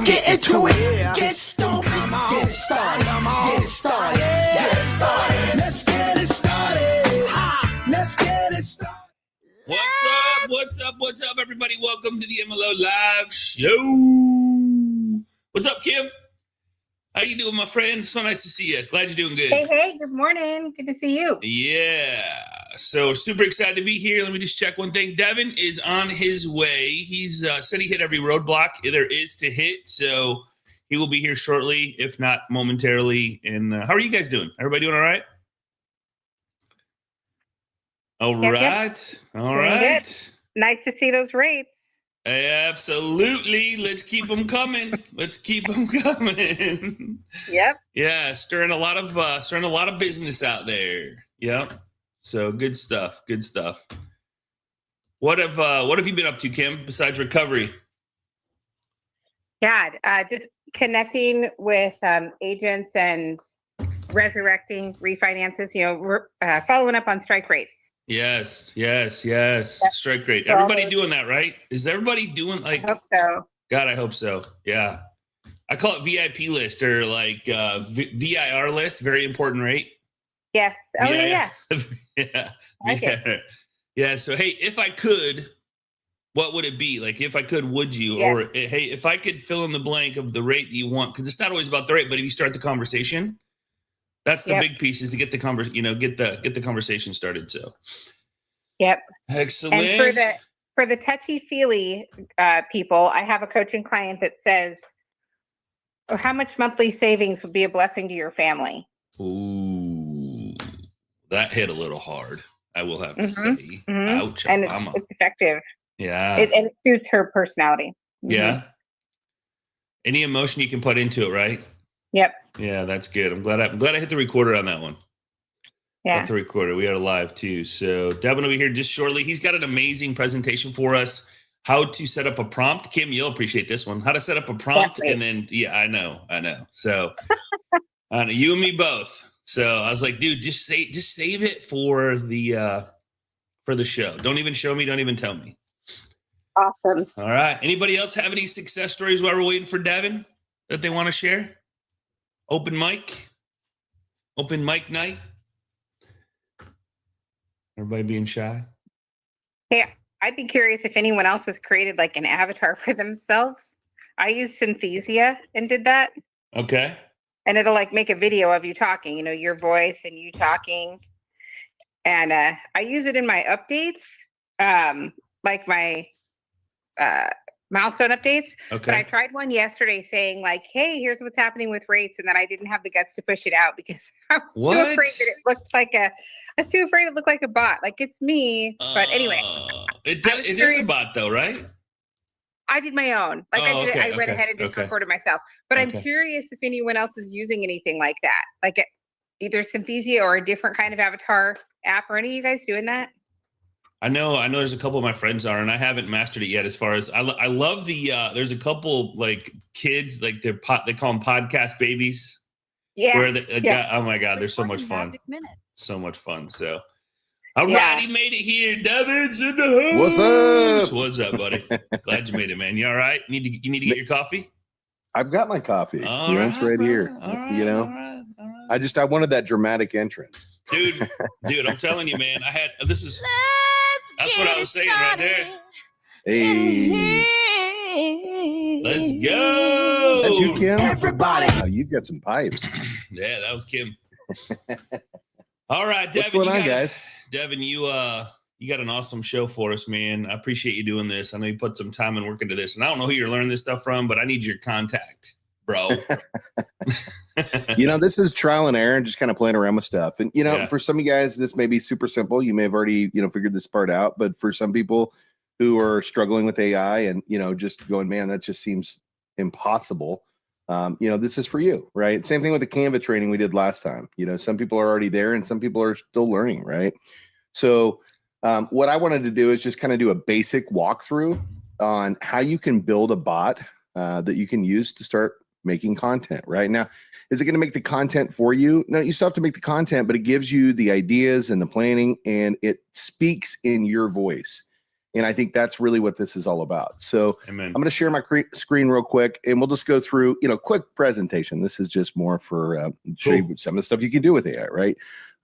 get into it. Get stoked, get it started, get it started, get it started. Let's get it started. Let's get it started. What's up? What's up? What's up, everybody? Welcome to the MLO Live Show. What's up, Kim? How you doing, my friend? So nice to see you. Glad you're doing good. Hey, good morning. Good to see you. Yeah. So super excited to be here. Let me just check one thing. Devin is on his way. He's said he hit every roadblock there is to hit. So he will be here shortly, if not momentarily. And how are you guys doing? Everybody doing all right? All right. All right. Good. Nice to see those rates. Absolutely. Let's keep them coming. Let's keep them coming. Yep. Yeah, stirring a lot of business out there. Yep. So good stuff. Good stuff. What have you been up to, Kim, besides recovery? Yeah, just connecting with agents and resurrecting refinances. You know, we're following up on strike rates. Yes. Strike rate. Everybody doing that, right? Is everybody doing like? I hope so. God, I hope so. Yeah. I call it VIP list or like VIR list. Very important rate. Yes. Oh yeah. Yeah. Like it. Yeah. So hey, if I could, what would it be? Like if I could, would you? Yes. Or hey, if I could fill in the blank of the rate that you want, because it's not always about the rate, but if you start the conversation. That's the big piece is to get the get the conversation started. So, yep, excellent. And for the touchy feely people, I have a coaching client that says, "Oh, how much monthly savings would be a blessing to your family?" Ooh, that hit a little hard. I will have to say, ouch, and it's effective. Yeah, and it suits her personality. Yeah, any emotion you can put into it, right? Yep. Yeah, that's good. I'm glad I hit the recorder on that one. Yeah. Hit the recorder. We are live too. So Devin will be here just shortly. He's got an amazing presentation for us. How to set up a prompt. Kim, you'll appreciate this one. How to set up a prompt. Definitely. And then, I know. So I know you and me both. So I was like, dude, just save it for the show. Don't even show me. Don't even tell me. Awesome. All right. Anybody else have any success stories while we're waiting for Devin that they want to share? Open mic night. Everybody being shy. Hey, I'd be curious if anyone else has created like an avatar for themselves. I used Synthesia and did that. Okay. And it'll like make a video of you talking, you know, your voice and you talking. And I use it in my updates, like my milestone updates. Okay. But I tried one yesterday saying like, hey, here's what's happening with rates. And then I didn't have the guts to push it out because I was too afraid that it looked like I was too afraid it looked like a bot. Like it's me. But anyway. It is a bot though, right? I did my own. Like I went ahead and just recorded myself. But I'm curious if anyone else is using anything like that. Like either Synthesia or a different kind of avatar app. Are any of you guys doing that? I know there's a couple of my friends are, and I haven't mastered it yet. As far as I love the there's a couple like kids like they call them podcast babies. Yeah. Where oh my God, they're so much fun. So much fun. So all right, he made it here. Devin's in the house. What's up, buddy? Glad you made it, man. You all right? You need to get your coffee? I've got my coffee. It's right here. You know, I wanted that dramatic entrance. Dude, I'm telling you, man. That's what I was saying right there. Hey. Let's go. Is that you, Kim? Everybody. Oh, you've got some pipes. Yeah, that was Kim. All right, Devin. What's going on, guys? Devin, you got an awesome show for us, man. I appreciate you doing this. I know you put some time and work into this, and I don't know who you're learning this stuff from, but I need your contact, bro. You know, this is trial and error and just kind of playing around with stuff. And, you know, for some of you guys, this may be super simple. You may have already, figured this part out. But for some people who are struggling with AI and, just going, man, that just seems impossible. This is for you, right? Same thing with the Canva training we did last time. Some people are already there and some people are still learning, right? So what I wanted to do is just kind of do a basic walkthrough on how you can build a bot that you can use to start making content. Right now, is it going to make the content for you? No, you still have to make the content, but it gives you the ideas and the planning, and it speaks in your voice. And I think that's really what this is all about. So Amen. I'm going to share my screen real quick, and we'll just go through, quick presentation. This is just more for show you some of the stuff you can do with AI, right?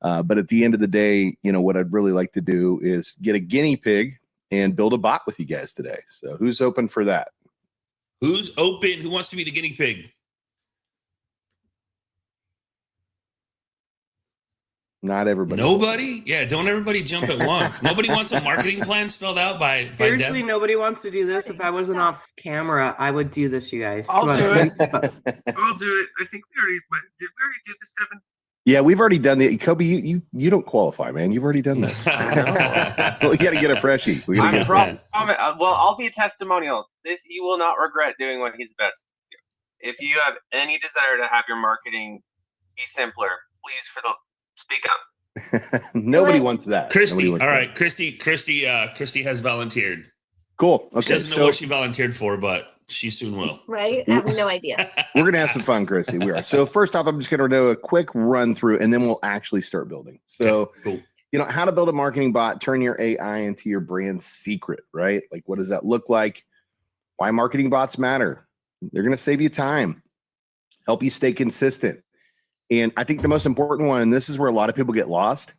But at the end of the day, what I'd really like to do is get a guinea pig and build a bot with you guys today. So who's open for that? Who's open? Who wants to be the guinea pig? Not everybody. Nobody? Yeah, don't everybody jump at once. Nobody wants a marketing plan spelled out by Seriously, nobody wants to do this. If I wasn't off camera, I would do this, you guys. I'll do it. I'll do it. I think did we already do this, Devin? Yeah, we've already done the Kobe. You don't qualify, man. You've already done this. Well, we got to get a freshie. We got to get well, I'll be a testimonial. You will not regret doing what he's about to do. If you have any desire to have your marketing be simpler, please speak up. Nobody wants that. Christy, all right. Christy has volunteered. Cool. Okay. She doesn't know what she volunteered for, but she soon will. Right? I have no idea. We're going to have some fun, Christy. We are. So first off, I'm just going to do a quick run through, and then we'll actually start building. So, cool. How to build a marketing bot, turn your AI into your brand secret, right? Like, what does that look like? Why marketing bots matter? They're going to save you time, help you stay consistent. And I think the most important one, and this is where a lot of people get lost,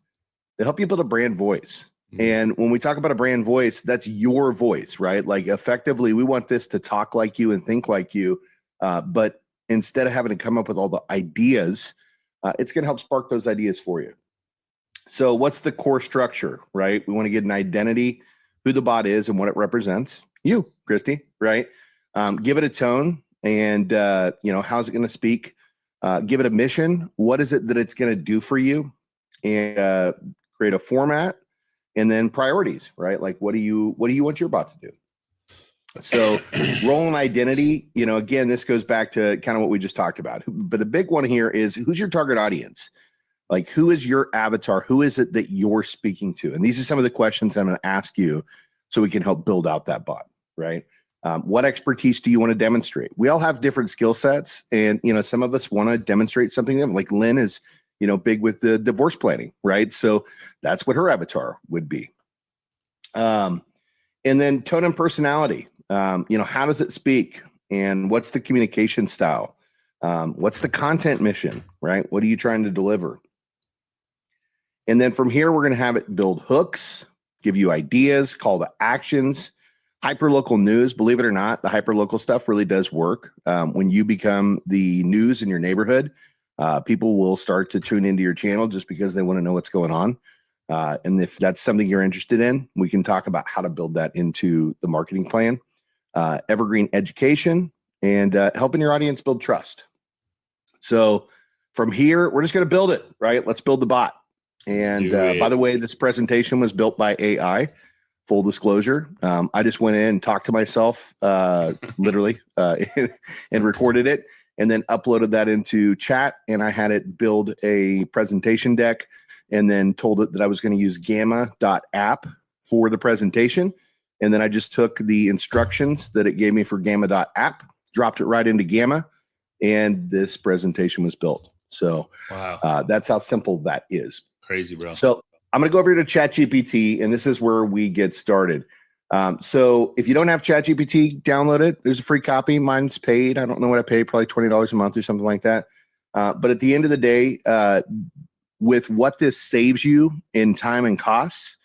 they help you build a brand voice. And when we talk about a brand voice, that's your voice, right? Like effectively, we want this to talk like you and think like you. But instead of having to come up with all the ideas, it's going to help spark those ideas for you. So what's the core structure, right? We want to get an identity, who the bot is and what it represents. You, Christy, right? Give it a tone and, how's it going to speak? Give it a mission. What is it that it's going to do for you? And create a format. And then priorities, right? Like, what do you want your bot to do? So role and identity, again, this goes back to kind of what we just talked about. But the big one here is, who's your target audience? Like, who is your avatar? Who is it that you're speaking to? And these are some of the questions I'm going to ask you so we can help build out that bot, right? What expertise do you want to demonstrate? We all have different skill sets. And, some of us want to demonstrate something like Lynn is, big with the divorce planning, right? So that's what her avatar would be. And then tone and personality. How does it speak? And what's the communication style? What's the content mission, right? What are you trying to deliver? And then from here, we're going to have it build hooks, give you ideas, call to actions, hyperlocal news. Believe it or not, the hyperlocal stuff really does work. When you become the news in your neighborhood, people will start to tune into your channel just because they want to know what's going on. And if that's something you're interested in, we can talk about how to build that into the marketing plan. Evergreen education and helping your audience build trust. So from here, we're just going to build it, right? Let's build the bot. And by the way, this presentation was built by AI. Full disclosure. I just went in and talked to myself, literally, and recorded it. And then uploaded that into chat, and I had it build a presentation deck, and then told it that I was going to use gamma.app for the presentation. And then I just took the instructions that it gave me for gamma.app, dropped it right into Gamma, and this presentation was built. So wow. That's how simple that is. Crazy, bro. So I'm going to go over here to ChatGPT, and this is where we get started. So if you don't have ChatGPT, download it. There's a free copy. Mine's paid. I don't know what I pay, probably $20 a month or something like that. But at the end of the day, with what this saves you in time and costs,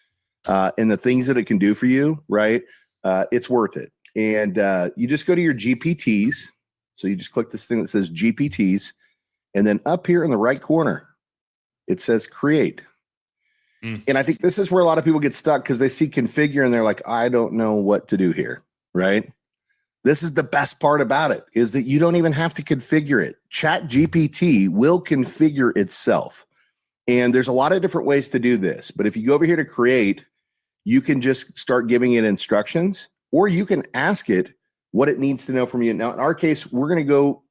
and the things that it can do for you, right? It's worth it. And you just go to your GPTs. So you just click this thing that says GPTs, and then up here in the right corner, it says create. And I think this is where a lot of people get stuck because they see configure and they're like, I don't know what to do here, right? This is the best part about it, is that you don't even have to configure it. ChatGPT will configure itself. And there's a lot of different ways to do this. But if you go over here to create, you can just start giving it instructions, or you can ask it what it needs to know from you. Now, in our case, we're going to go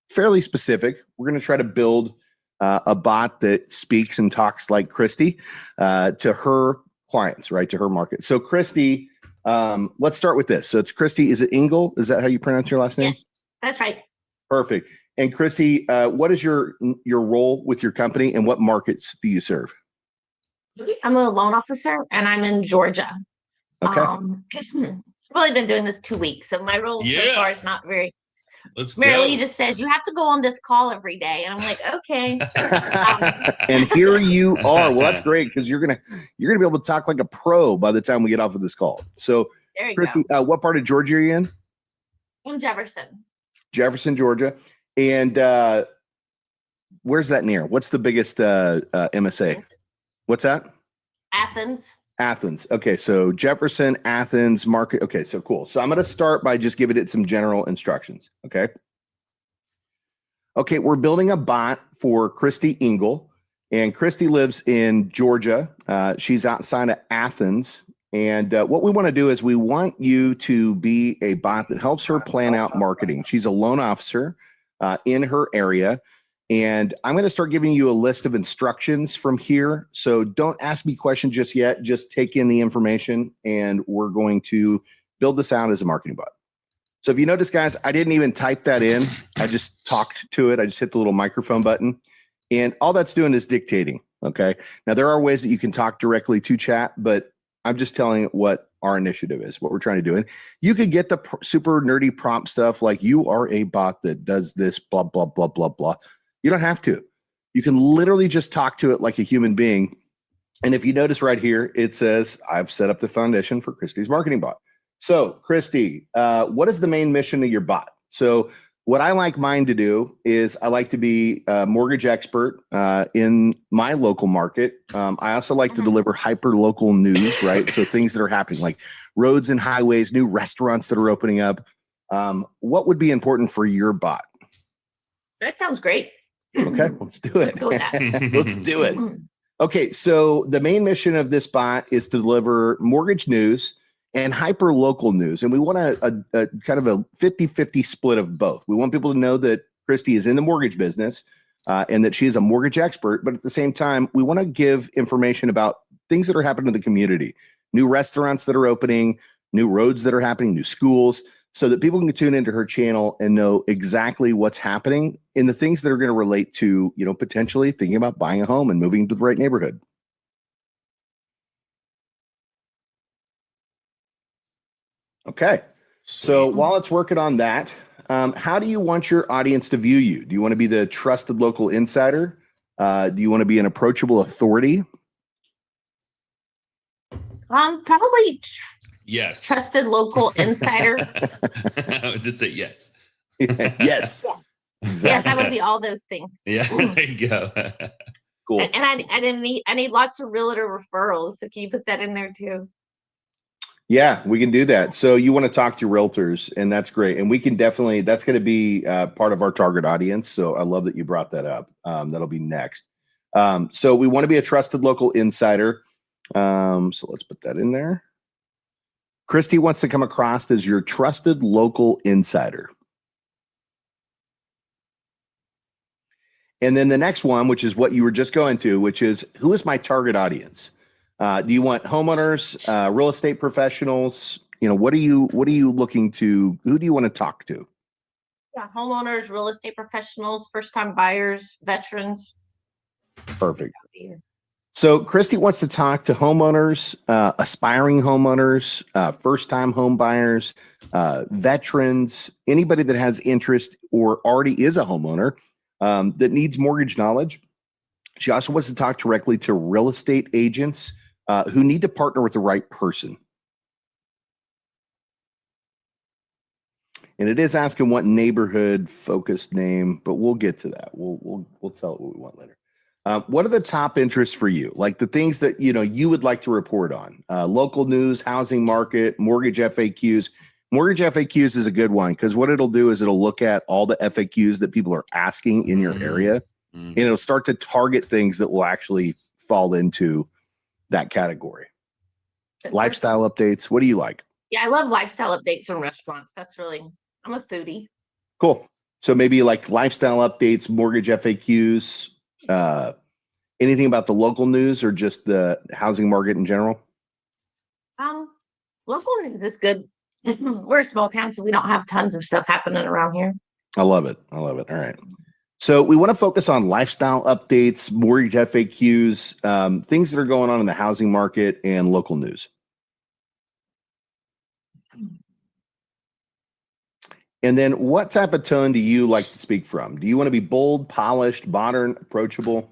fairly specific. We're going to try to build a bot that speaks and talks like Christy to her clients, right? To her market. So Christy, let's start with this. So it's Christy. Is it Engel? Is that how you pronounce your last name? Yes, that's right. Perfect. And Christy, what is your role with your company, and what markets do you serve? I'm a loan officer, and I'm in Georgia. Okay. I've only been doing this 2 weeks, so my role so far is not very. Let's Mary go. Lee just says you have to go on this call every day, and I'm like, okay. And here you are. Well, that's great because you're gonna be able to talk like a pro by the time we get off of this call. So, There you Christy, go. what part of Georgia are you in? In Jefferson, Georgia. And where's that near? What's the biggest MSA? What's that? Athens. Okay, so Jefferson, Athens, Market. Okay, so cool. So I'm going to start by just giving it some general instructions. Okay, we're building a bot for Christy Engel, and Christy lives in Georgia. She's outside of Athens. And what we want to do is we want you to be a bot that helps her plan out marketing. She's a loan officer in her area. And I'm going to start giving you a list of instructions from here. So don't ask me questions just yet. Just take in the information, and we're going to build this out as a marketing bot. So if you notice, guys, I didn't even type that in. I just talked to it. I just hit the little microphone button. And all that's doing is dictating. Okay. Now, there are ways that you can talk directly to chat, but I'm just telling you what our initiative is, what we're trying to do. And you could get the super nerdy prompt stuff like you are a bot that does this, blah, blah, blah, blah, blah. You don't have to. You can literally just talk to it like a human being. And if you notice right here, it says, I've set up the foundation for Christy's marketing bot. So, Christy, what is the main mission of your bot? So what I like mine to do is I like to be a mortgage expert in my local market. I also like to deliver hyper local news, right? So things that are happening like roads and highways, new restaurants that are opening up. What would be important for your bot? That sounds great. Okay, let's do it. Let's go with that. Let's do it. Okay, so the main mission of this bot is to deliver mortgage news and hyper local news. And we want a kind of a 50-50 split of both. We want people to know that Christy is in the mortgage business and that she is a mortgage expert. But at the same time, we want to give information about things that are happening in the community, new restaurants that are opening, new roads that are happening, new schools, so that people can tune into her channel and know exactly what's happening in the things that are going to relate to, you know, potentially thinking about buying a home and moving to the right neighborhood. Okay. So while it's working on that, how do you want your audience to view you? Do you want to be the trusted local insider? Do you want to be an approachable authority? Probably yes. Trusted local insider. I would just say yes. Yes. Yes. Exactly. Yes, that would be all those things. Yeah, there you go. Cool. And I need lots of realtor referrals. So can you put that in there too? Yeah, we can do that. So you want to talk to realtors, and that's great. And we can definitely, that's going to be part of our target audience. So I love that you brought that up. That'll be next. So we want to be a trusted local insider. So let's put that in there. Christy wants to come across as your trusted local insider. And then the next one, which is what you were just going to, which is who is my target audience? Do you want homeowners, real estate professionals? You know, what are you looking to, who do you want to talk to? Yeah, homeowners, real estate professionals, first-time buyers, veterans. Perfect. So Christy wants to talk to homeowners, aspiring homeowners, first-time home buyers, veterans, anybody that has interest or already is a homeowner that needs mortgage knowledge. She also wants to talk directly to real estate agents who need to partner with the right person. And it is asking what neighborhood focused name, but we'll get to that. We'll tell it what we want later. What are the top interests for you? Like the things that, you know, you would like to report on, local news, housing market, mortgage FAQs. Mortgage FAQs is a good one because what it'll do is it'll look at all the FAQs that people are asking in your area, and it'll start to target things that will actually fall into that category. Lifestyle updates. What do you like? Yeah, I love lifestyle updates on restaurants. That's really, I'm a foodie. Cool. So maybe like lifestyle updates, mortgage FAQs, anything about the local news or just the housing market in general? Local news is good. We're a small town, so we don't have tons of stuff happening around here. I love it. I love it. All right. So we want to focus on lifestyle updates, mortgage FAQs, things that are going on in the housing market and local news. And then what type of tone do you like to speak from? Do you want to be bold, polished, modern, approachable?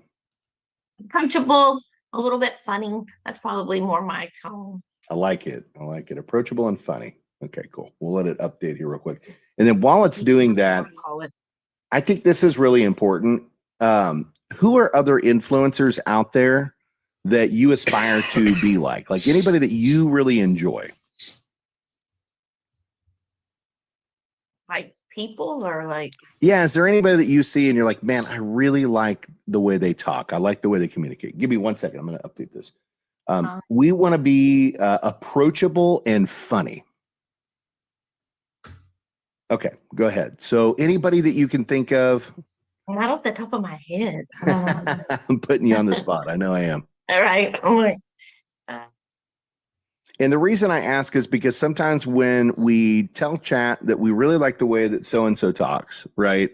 Approachable, a little bit funny. That's probably more my tone. I like it. I like it. Approachable and funny. Okay, cool. We'll let it update here real quick. And then while it's doing that, I think this is really important. Who are other influencers out there that you aspire to be like? Like anybody that you really enjoy? Like people or like? Yeah, is there anybody that you see and you're like, man, I really like the way they talk. I like the way they communicate. Give me 1 second. I'm going to update this. We want to be approachable and funny. Okay, go ahead. So anybody that you can think of? Not off the top of my head. I'm putting you on the spot. I know I am. All right. I'm like, and the reason I ask is because sometimes when we tell chat that we really like the way that so-and-so talks, right?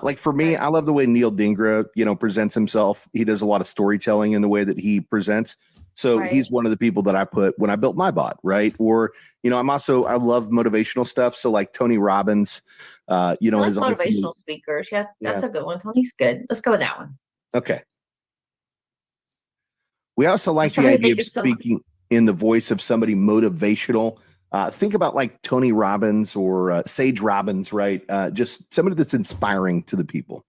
Like for me, I love the way Neil Dingra, presents himself. He does a lot of storytelling in the way that he presents. So he's one of the people that I put when I built my bot, right? Or, I love motivational stuff. So like Tony Robbins, his motivational speakers. Yeah, that's a good one. Tony's good. Let's go with that one. Okay. We also like the idea of speaking in the voice of somebody motivational. Think about like Tony Robbins or Sage Robbins, right? Just somebody that's inspiring to the people.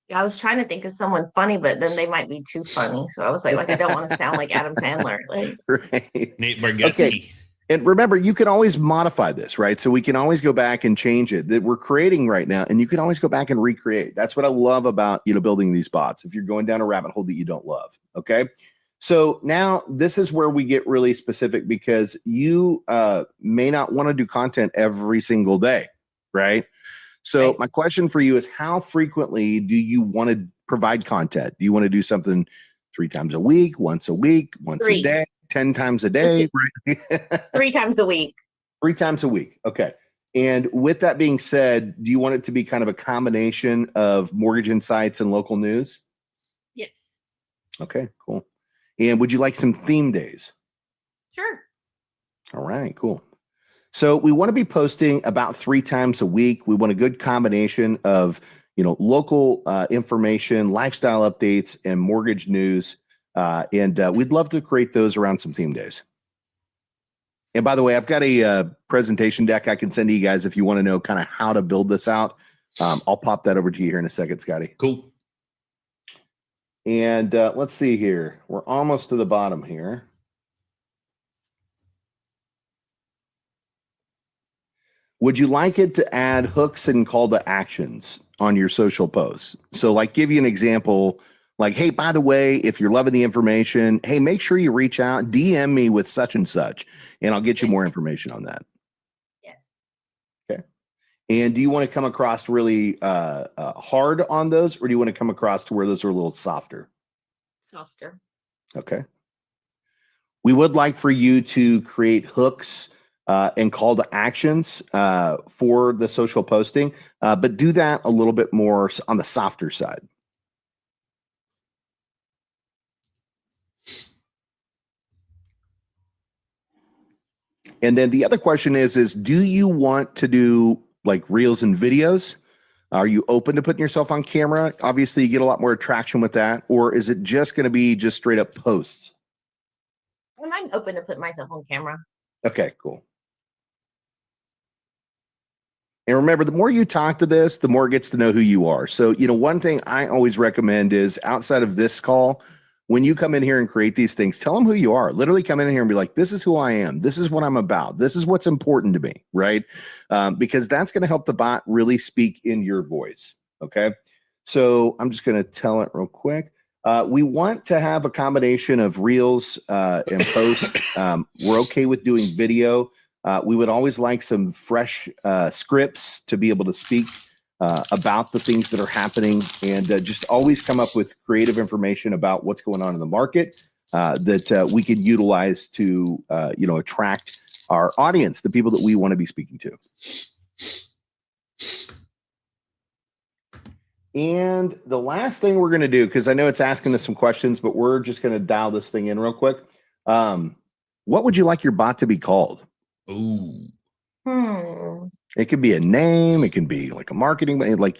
Yeah, I was trying to think of someone funny, but then they might be too funny. So I was like I don't want to sound like Adam Sandler. Right. Nate Bargatze. Okay. And remember, you can always modify this, right? So we can always go back and change it that we're creating right now. And you can always go back and recreate. That's what I love about, building these bots. If you're going down a rabbit hole that you don't love. Okay. So now this is where we get really specific because you may not want to do content every single day, right? So my question for you is how frequently do you want to provide content? Do you want to do something 3 times a week, once a day, 10 times a day? Right? 3 times a week. 3 times a week. Okay. And with that being said, do you want it to be kind of a combination of mortgage insights and local news? Yes. Okay, cool. And would you like some theme days? Sure. All right, cool. So we want to be posting about 3 times a week. We want a good combination of, local information, lifestyle updates, and mortgage news. And we'd love to create those around some theme days. And by the way, I've got a presentation deck I can send to you guys if you want to know kind of how to build this out. I'll pop that over to you here in a second, Scotty. Cool. And let's see here. We're almost to the bottom here. Would you like it to add hooks and call to actions on your social posts? So like give you an example, like, hey, by the way, if you're loving the information, hey, make sure you reach out, DM me with such and such, and I'll get you more information on that. Yes. Okay. And do you want to come across really hard on those, or do you want to come across to where those are a little softer? Softer. Okay. We would like for you to create hooks and call to actions for the social posting, but do that a little bit more on the softer side. And then the other question is do you want to do like reels and videos? Are you open to putting yourself on camera? Obviously, you get a lot more traction with that. Or is it just going to be just straight up posts? I'm open to put myself on camera. Okay, cool. And remember, the more you talk to this, the more it gets to know who you are. So, one thing I always recommend is outside of this call, when you come in here and create these things, tell them who you are. Literally come in here and be like, this is who I am. This is what I'm about. This is what's important to me, right? Because that's going to help the bot really speak in your voice, okay? So I'm just going to tell it real quick. We want to have a combination of reels and posts. We're okay with doing video. We would always like some fresh scripts to be able to speak about the things that are happening and just always come up with creative information about what's going on in the market that we could utilize to, attract our audience, the people that we want to be speaking to. And the last thing we're going to do, because I know it's asking us some questions, but we're just going to dial this thing in real quick. What would you like your bot to be called? Ooh. It could be a name. It can be like a marketing, like, like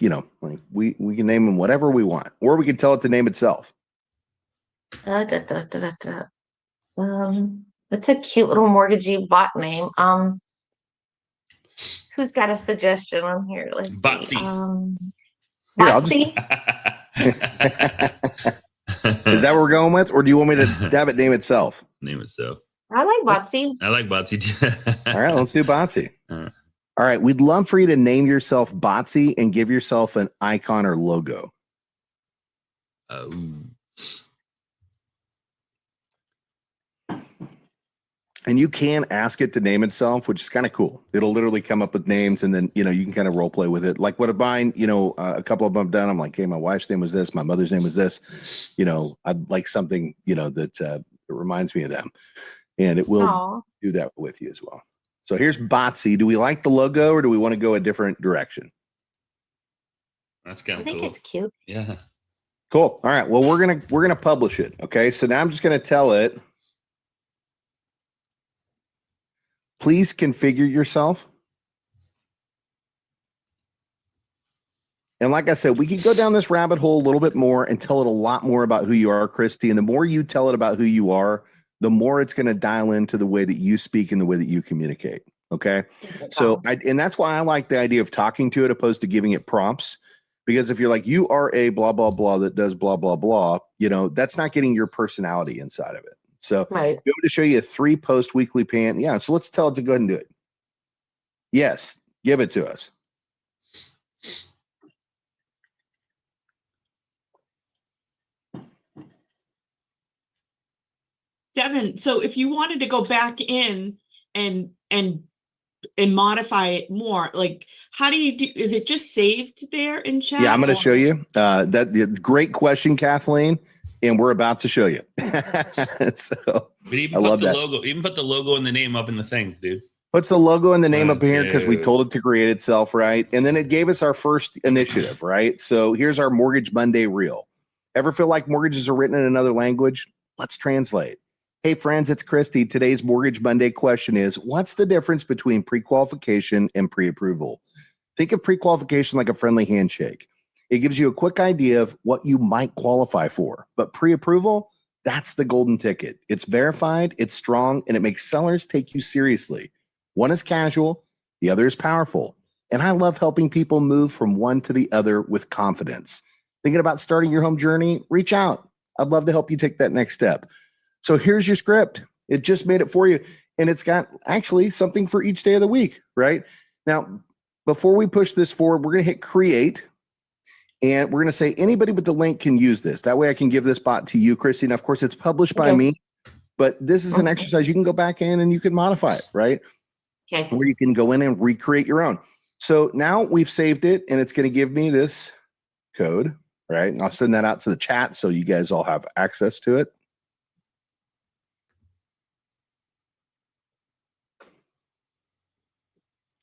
we can name them whatever we want, or we can tell it to name itself. It's a cute little mortgagee bot name. Who's got a suggestion on here? Let's see. Botsy. Is that what we're going with, or do you want me to have it name itself? Name itself. I like Botsy. I like Botsy too. All right, let's do Botsy. All right, we'd love for you to name yourself Botsy and give yourself an icon or logo. Oh. And you can ask it to name itself, which is kind of cool. It'll literally come up with names, and then, you can kind of role play with it. Like what mine, a couple of them I've done. I'm like, hey, my wife's name was this. My mother's name was this. I'd like something, that reminds me of them. And it will do that with you as well. So here's Botsy. Do we like the logo, or do we want to go a different direction? That's kind of cool. I think it's cute. Yeah. Cool. All right. Well, we're gonna publish it. Okay. So now I'm just gonna tell it, please configure yourself. And like I said, we could go down this rabbit hole a little bit more and tell it a lot more about who you are, Christy. And the more you tell it about who you are, the more it's going to dial into the way that you speak and the way that you communicate. Okay. So, and that's why I like the idea of talking to it opposed to giving it prompts. Because if you're like, you are a blah, blah, blah that does blah, blah, blah, that's not getting your personality inside of it. So I'm going to show you a 3-post weekly plan. Yeah. So let's tell it to go ahead and do it. Yes. Give it to us. Devin, so if you wanted to go back in and modify it more, like how do you do? Is it just saved there in chat? Yeah, I'm going to show you. Great question, Kathleen. And we're about to show you. So but even put the logo, even put the logo and the name up in the thing, dude. Puts the logo and the name up here because we told it to create itself, right? And then it gave us our first initiative, right? So here's our Mortgage Monday reel. Ever feel like mortgages are written in another language? Let's translate. Hey friends, it's Christy. Today's Mortgage Monday question is, what's the difference between pre-qualification and pre-approval? Think of pre-qualification like a friendly handshake. It gives you a quick idea of what you might qualify for. But pre-approval, that's the golden ticket. It's verified, it's strong, and it makes sellers take you seriously. One is casual, the other is powerful. And I love helping people move from one to the other with confidence. Thinking about starting your home journey? Reach out. I'd love to help you take that next step. So here's your script. It just made it for you. And it's got actually something for each day of the week, right? Now, before we push this forward, we're going to hit create. And we're going to say anybody with the link can use this. That way I can give this bot to you, Christy. And of course, it's published by me. But this is an exercise you can go back in and you can modify it, right? Okay. Where you can go in and recreate your own. So now we've saved it, and it's going to give me this code, right? And I'll send that out to the chat so you guys all have access to it.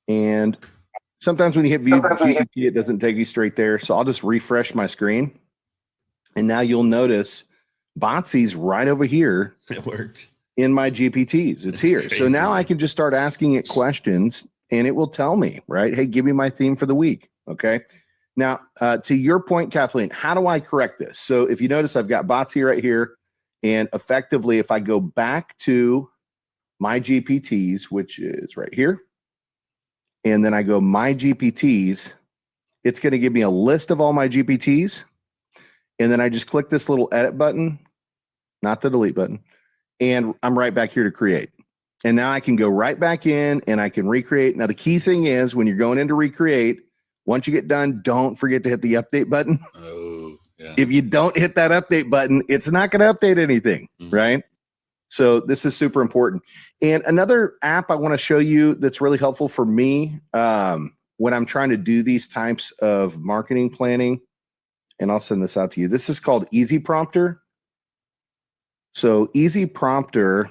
And sometimes when you hit view GPT, it doesn't take you straight there. So I'll just refresh my screen. And now you'll notice Botsy's right over here. It worked. In my GPTs. It's here. Crazy. So now I can just start asking it questions and it will tell me, right? Hey, give me my theme for the week. Okay. Now, to your point, Kathleen, how do I correct this? So if you notice, I've got Botsy right here. And effectively, if I go back to my GPTs, which is right here, and then I go my GPTs, it's going to give me a list of all my GPTs. And then I just click this little edit button, not the delete button. And I'm right back here to create. And now I can go right back in and I can recreate. Now, the key thing is when you're going in to recreate, once you get done, don't forget to hit the update button. Oh, yeah. If you don't hit that update button, it's not going to update anything, right? So this is super important. And another app I want to show you that's really helpful for me when I'm trying to do these types of marketing planning, and I'll send this out to you. This is called Easy Prompter. So Easy Prompter,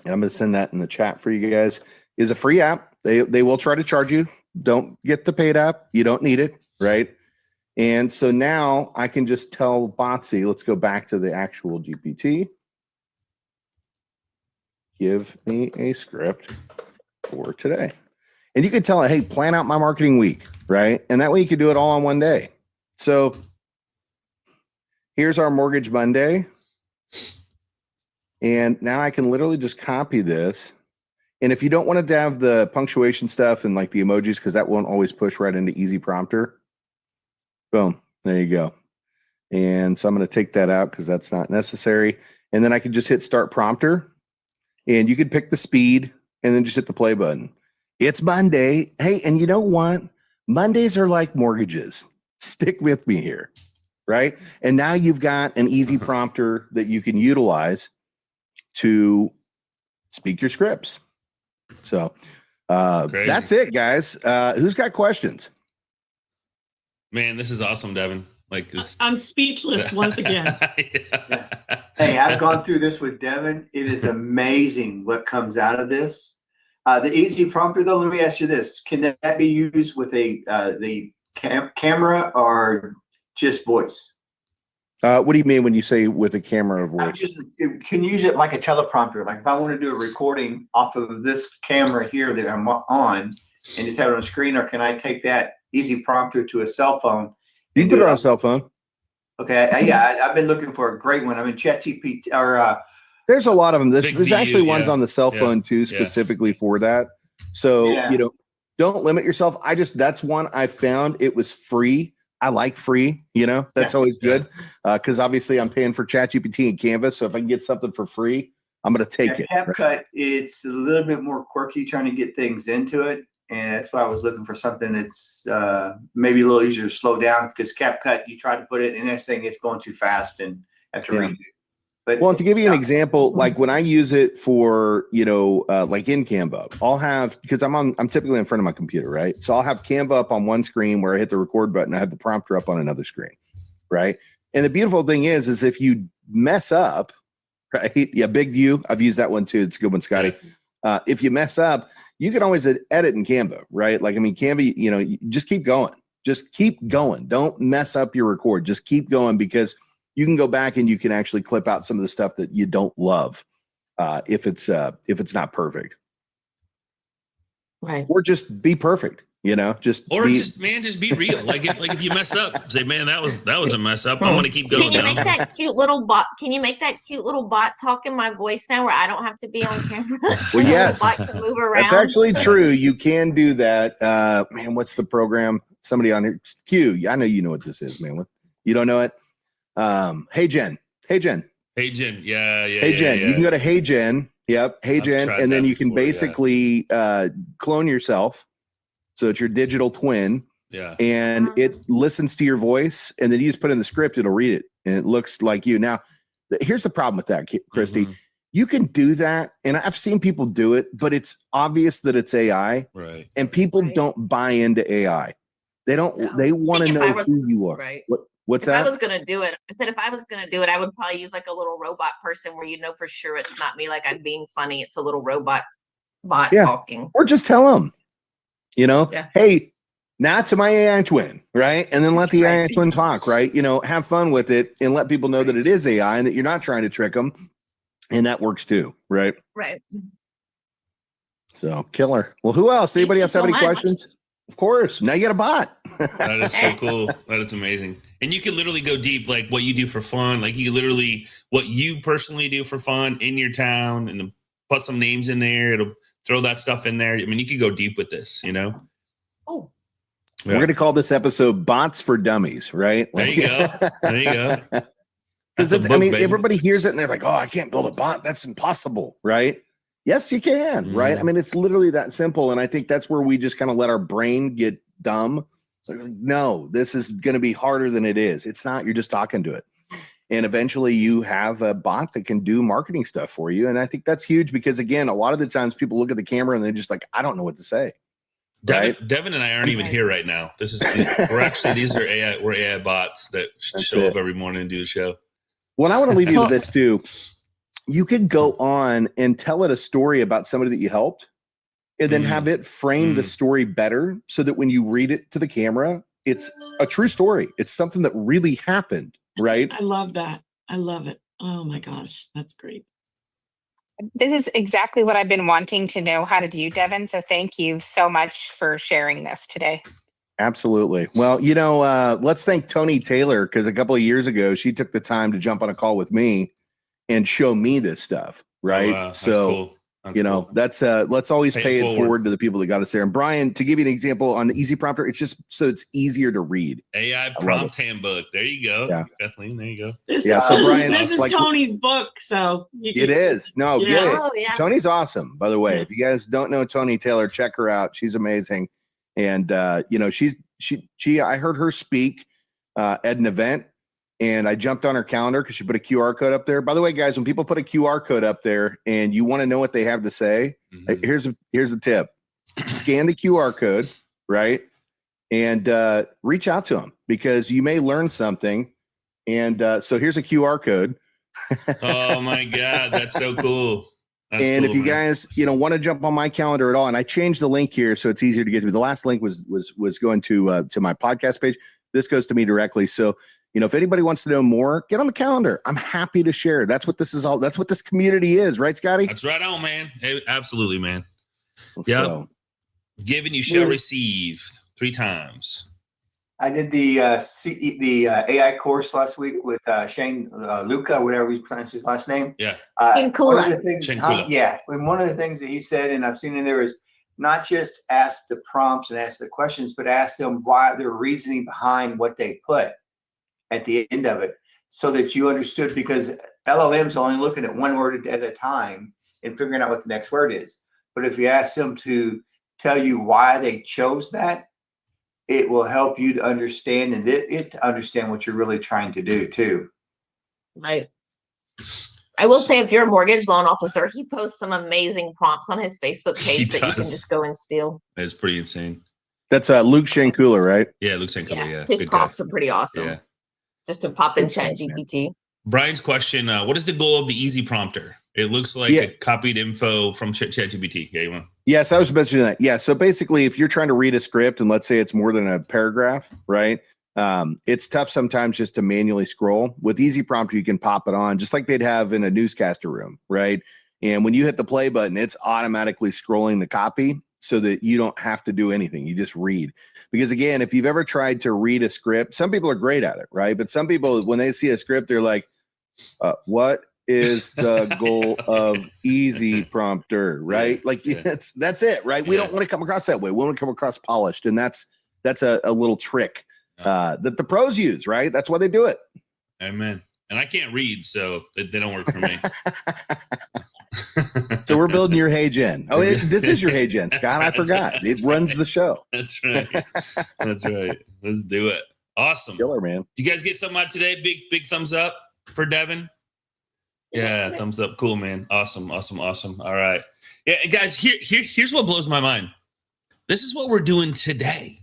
and I'm going to send that in the chat for you guys, is a free app. They will try to charge you. Don't get the paid app. You don't need it, right? And so now I can just tell Botsy, let's go back to the actual GPT. Give me a script for today. And you could tell it, hey, plan out my marketing week, right? And that way you could do it all on one day. So here's our Mortgage Monday. And now I can literally just copy this. And if you don't want to have the punctuation stuff and like the emojis, because that won't always push right into Easy Prompter. Boom. There you go. And so I'm going to take that out because that's not necessary. And then I can just hit Start Prompter. And you could pick the speed and then just hit the play button. It's Monday. Hey, and you know what? Mondays are like mortgages. Stick with me here, right? And now you've got an easy prompter that you can utilize to speak your scripts. So that's it, guys. Who's got questions? Man, this is awesome, Devin. Like I'm speechless once again. Yeah. Hey, I've gone through this with Devin. It is amazing what comes out of this. The easy prompter, though, let me ask you this: can that be used with the camera or just voice? What do you mean when you say with a camera or voice? Can use it like a teleprompter. Like if I want to do a recording off of this camera here that I'm on and just have it on screen, or can I take that easy prompter to a cell phone? You can put it on a cell phone. Okay, I've been looking for a great one. I mean, ChatGPT or there's a lot of them. There's actually ones yeah. on the cell phone too, specifically for that. So you know, don't limit yourself. That's one I found. It was free. I like free. You know, that's always good because obviously I'm paying for ChatGPT and Canvas. So if I can get something for free, I'm going to take it. CapCut, it's a little bit more quirky trying to get things into it. And that's why I was looking for something that's maybe a little easier to slow down, because CapCut, you try to put it and next thing it's going too fast and have to redo. But well, to give you an example, like when I use it for, you know, like in Canva, I'll have, because I'm typically in front of my computer, right? So I'll have Canva up on one screen where I hit the record button. I have the prompter up on another screen, right? And the beautiful thing is if you mess up, right? Yeah, Big View. I've used that one too. It's a good one, Scotty. If you mess up, you can always edit in Canva, right? Like, I mean, Canva, you know, you just keep going. Just keep going. Don't mess up your record. Just keep going, because you can go back and you can actually clip out some of the stuff that you don't love if it's not perfect. Right. Or just be perfect, you know, just be real. Like if you mess up, say, man, that was a mess up. I'm going to keep going. Can you make that cute little bot? Can you make that cute little bot talk in my voice now, where I don't have to be on camera? Well, yes, bot can move around. That's actually true. You can do that. Man, what's the program? Somebody on here. Q. I know you know what this is, man. You don't know it? Hey Jen. Yeah. Hey Jen. Yeah. You can go to Hey Jen. Yep. Hey Jen, and then you can basically clone yourself. So it's your digital twin. Yeah. And it listens to your voice, and then you just put in the script, it'll read it, and it looks like you. Now, here's the problem with that, Christy. Mm-hmm. You can do that, and I've seen people do it, but it's obvious that it's AI. Right. And people don't buy into AI. They don't. No. They want to know who you are. Right. What's that? If I was going to do it, I said if I was going to do it, I would probably use like a little robot person where you know for sure it's not me. Like I'm being funny. It's a little robot bot talking. Or just tell them, you know, hey, now to my AI twin, right? And then let the AI twin talk, right? You know, have fun with it and let people know that it is AI and that you're not trying to trick them. And that works too, right? Right. So killer. Well, who else? Anybody else have any questions? Of course. Now you got a bot. That is so cool. That is amazing. And you can literally go deep, like what you do for fun. Like you literally, what you personally do for fun in your town, and put some names in there. It'll throw that stuff in there. I mean, you could go deep with this, you know? Oh. Yeah. We're going to call this episode Bots for Dummies, right? There you go. There you go. Because I mean, everybody hears it and they're like, oh, I can't build a bot. That's impossible, right? Yes, you can, right? I mean, it's literally that simple. And I think that's where we just kind of let our brain get dumb. Like, no, this is going to be harder than it is. It's not. You're just talking to it. And eventually you have a bot that can do marketing stuff for you. And I think that's huge because, again, a lot of the times people look at the camera and they're just like, I don't know what to say. Devin and I aren't even here right now. These are AI. We're AI bots that show up every morning and do the show. Well, I want to leave you with this too. You could go on and tell it a story about somebody that you helped, and then have it frame the story better so that when you read it to the camera, it's a true story. It's something that really happened, right? I love that. I love it. Oh my gosh, that's great. This is exactly what I've been wanting to know how to do, Devin. So thank you so much for sharing this today. Absolutely. Well, let's thank Tony Taylor, because a couple of years ago, she took the time to jump on a call with me and show me this stuff. Right. Oh, wow. That's so cool. That's cool. That's let's always pay it forward to the people that got us there. And Brian, to give you an example on the Easy Prompter, it's just so it's easier to read. AI prompt handbook. There you go. Yeah. Kathleen, there you go. So Brian, this is Tony's book. So it is. No, Yeah. get it. Oh, yeah. Tony's awesome, by the way. If you guys don't know Tony Taylor, check her out. She's amazing. And she I heard her speak at an event, and I jumped on her calendar because she put a QR code up there. By the way, guys, when people put a QR code up there and you want to know what they have to say, here's a tip. Scan the QR code, right? And reach out to them, because you may learn something. And so here's a QR code. Oh my God, that's so cool. That's and cool, if you man. guys, want to jump on my calendar at all, and I changed the link here so it's easier to get to me. The last link was going to my podcast page. This goes to me directly. So, if anybody wants to know more, get on the calendar. I'm happy to share. That's what this is all. That's what this community is, right, Scotty? That's right on, man. Hey, absolutely, man. Let's Yep. go. Given you shall receive 3 times. I did the AI course last week with Shane Luca, whatever you pronounce his last name. Yeah. One of the things, Shane Kula. and one of the things that he said, and I've seen in there, is not just ask the prompts and ask the questions, but ask them why their reasoning behind what they put at the end of it, so that you understood, because LLM's only looking at one word at a time and figuring out what the next word is. But if you ask them to tell you why they chose that, it will help you to understand, and it to understand what you're really trying to do too. Right. I will say, if you're a mortgage loan officer, he posts some amazing prompts on his Facebook page that you can just go and steal. That's pretty insane. That's Luke Shankula, right? Yeah, Luke Shankula. Yeah. His Good prompts guy. are pretty awesome. Yeah. Just to pop in Chat GPT. Brian's question, what is the goal of the Easy Prompter? It looks like a copied info from ChatGPT. Yeah, you want? Yes, I was mentioning that. Yeah, so basically, if you're trying to read a script and let's say it's more than a paragraph, right? It's tough sometimes just to manually scroll. With Easy Prompter, you can pop it on, just like they'd have in a newscaster room, right? And when you hit the play button, it's automatically scrolling the copy so that you don't have to do anything. You just read. Because again, if you've ever tried to read a script, some people are great at it, right? But some people, when they see a script, they're like, what is the goal of Easy Prompter, right? Like that's it, right? We don't want to come across that way. We want to come across polished, and that's a little trick that the pros use, right? That's why they do it. Amen. And I can't read, so they don't work for me. So we're building your Hey Gen. Oh, this is your Hey Gen, Scott. I forgot. It runs the show. That's right. That's right. Let's do it. Awesome. Killer, man. Did you guys get something out today? Big thumbs up for Devin. Yeah, thumbs up. Cool, man. Awesome. All right. Yeah, guys, here's what blows my mind. This is what we're doing today.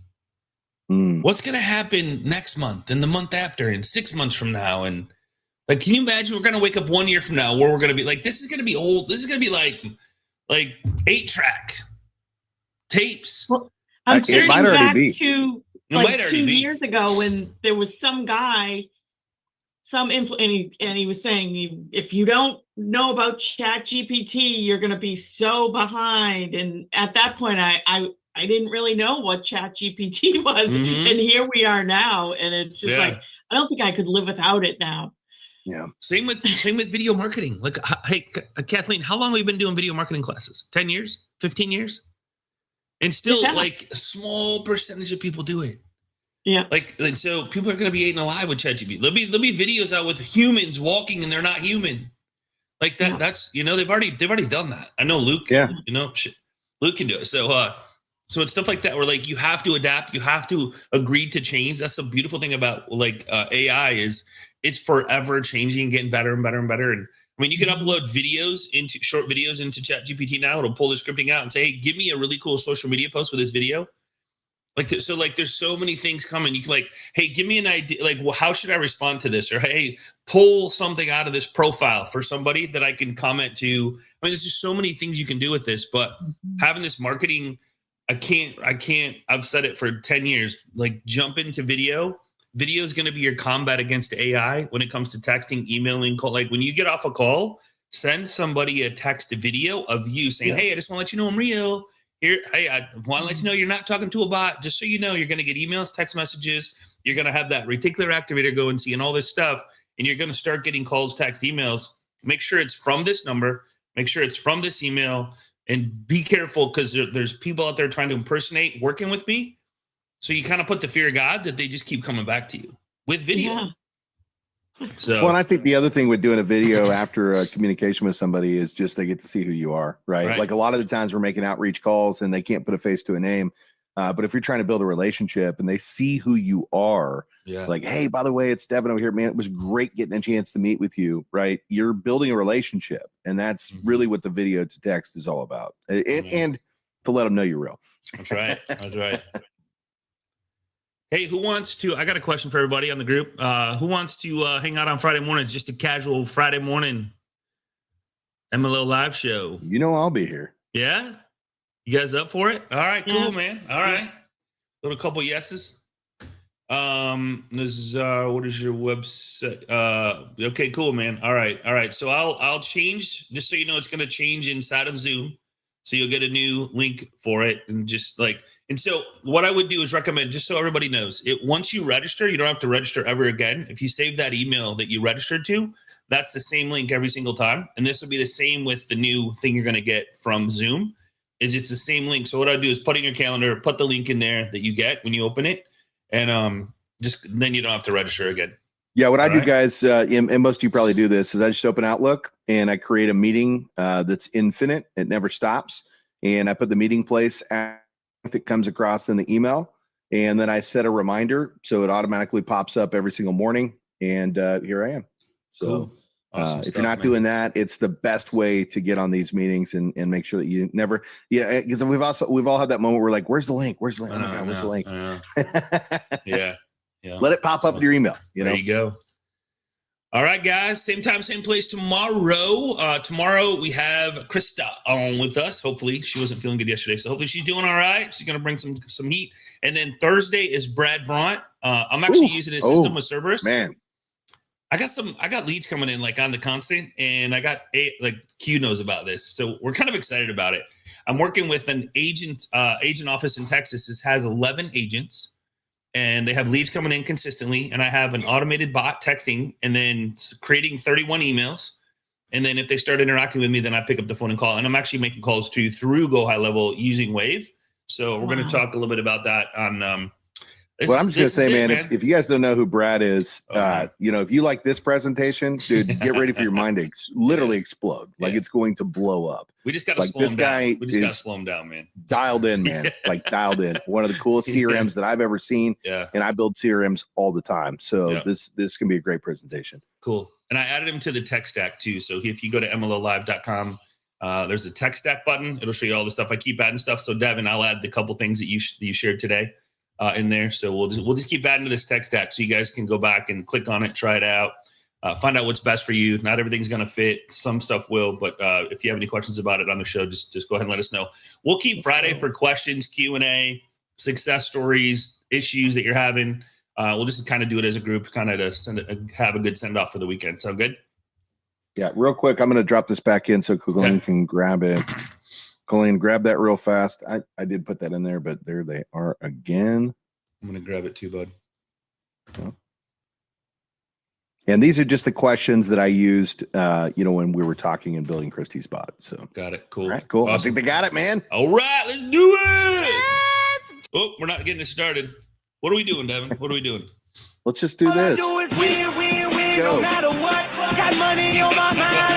What's going to happen next month and the month after and 6 months from now? And like, can you imagine we're going to wake up 1 year from now where we're going to be like, this is going to be old. This is going to be like 8-track tapes. Well, I'm thinking back to like 2 years ago when there was some guy, and he was saying, if you don't know about Chat GPT, you're going to be so behind. And at that point, I didn't really know what Chat GPT was. Mm-hmm. And here we are now. And it's just like, I don't think I could live without it now. Yeah. Same with video marketing. Like, hey, Kathleen, how long have we been doing video marketing classes? 10 years? 15 years? And still, like, a small percentage of people do it. Yeah. Like so people are going to be eating alive with ChatGPT. There'll be videos out with humans walking and they're not human. Like that. Yeah. That's, they've already done that. I know Luke, Luke can do it. So it's stuff like that where like you have to adapt, you have to agree to change. That's the beautiful thing about like AI is it's forever changing, getting better and better and better. And I mean, you can upload short videos into ChatGPT now. It'll pull the scripting out and say, hey, give me a really cool social media post with this video. So there's so many things coming. You can like, hey, give me an idea. Like, well, how should I respond to this? Or, hey, pull something out of this profile for somebody that I can comment to. I mean, there's just so many things you can do with this, but having this marketing, I can't, I've said it for 10 years, like jump into video. Video is going to be your combat against AI when it comes to texting, emailing, call. Like when you get off a call, send somebody a text video of you saying, hey, I just want to let you know I'm real. Here, hey, I want to let you know you're not talking to a bot. Just so you know, you're going to get emails, text messages. You're going to have that reticular activator go and see and all this stuff. And you're going to start getting calls, text, emails. Make sure it's from this number. Make sure it's from this email. And be careful because there's people out there trying to impersonate working with me. So you kind of put the fear of God that they just keep coming back to you with video. Yeah. So, well, and I think the other thing with doing a video after a communication with somebody is just they get to see who you are, right? Like a lot of the times we're making outreach calls and they can't put a face to a name. But if you're trying to build a relationship and they see who you are, like, hey, by the way, it's Devin over here, man. It was great getting a chance to meet with you, right? You're building a relationship. And that's really what the video to text is all about. And to let them know you're real. That's right. That's right. Hey, who wants to, I got a question for everybody on the group. Who wants to hang out on Friday mornings, just a casual Friday morning MLO live show? You know, I'll be here. Yeah? You guys up for it? All right, cool, man. All right. A couple yeses. This is, what is your website? Okay, cool, man. All right. So I'll change, just so you know, it's going to change inside of Zoom. So you'll get a new link for it and just like, and so what I would do is recommend, just so everybody knows it, once you register, you don't have to register ever again. If you save that email that you registered to, that's the same link every single time. And this will be the same with the new thing you're going to get from Zoom is it's the same link. So what I do is put in your calendar, put the link in there that you get when you open it. And just then you don't have to register again. Yeah, what I do, guys, and most of you probably do this, is I just open Outlook and I create a meeting that's infinite. It never stops. And I put the meeting place that comes across in the email. And then I set a reminder so it automatically pops up every single morning. And here I am. So cool. Awesome if stuff, you're not doing that, it's the best way to get on these meetings and make sure that you never, because we've all had that moment where like, where's the link? Where's the link? Oh my God, where's the link? Yeah. Let it pop up in your email. There you go. All right, guys. Same time, same place tomorrow. Tomorrow we have Krista on with us. Hopefully she wasn't feeling good yesterday, so hopefully she's doing all right. She's going to bring some heat. And then Thursday is Brad Bront. I'm actually using his system with Cerberus. Man, I got leads coming in like on the constant, and I got like Q knows about this, so we're kind of excited about it. I'm working with an agent office in Texas. This has 11 agents. And they have leads coming in consistently. And I have an automated bot texting and then creating 31 emails. And then if they start interacting with me, then I pick up the phone and call. And I'm actually making calls through Go High Level using Wave. So we're going to talk a little bit about that on well, I'm just going to say, man, if you guys don't know who Brad is, if you like this presentation, dude, get ready for your mind to literally explode. Like it's going to blow up. We just got to slow him down. We just got to slow him down, man. Dialed in, man. Like dialed in. One of the coolest CRMs that I've ever seen. Yeah. And I build CRMs all the time. So this can be a great presentation. Cool. And I added him to the tech stack too. So if you go to MLOlive.com, there's a tech stack button. It'll show you all the stuff. I keep adding stuff. So Devin, I'll add the couple things that you shared today in there. So we'll just keep adding to this tech stack so you guys can go back and click on it, try it out, find out what's best for you. Not everything's going to fit. Some stuff will, but if you have any questions about it on the show, just go ahead and let us know. We'll keep Friday for questions, Q&A, success stories, issues that you're having. We'll just kind of do it as a group, kind of to have a good send off for the weekend. Sound good? Yeah, real quick, I'm going to drop this back in so Colleen can grab it. Colleen, grab that real fast. I did put that in there, but there they are again. I'm going to grab it too, bud. Oh. And these are just the questions that I used, when we were talking and building Christie's bot. So got it. Cool. All right, cool. Awesome. I think they got it, man. All right, let's do it. Oh, we're not getting it started. What are we doing, Devin? What are we doing? Let's just do this. All I do is win, no matter what. Got money on my mind.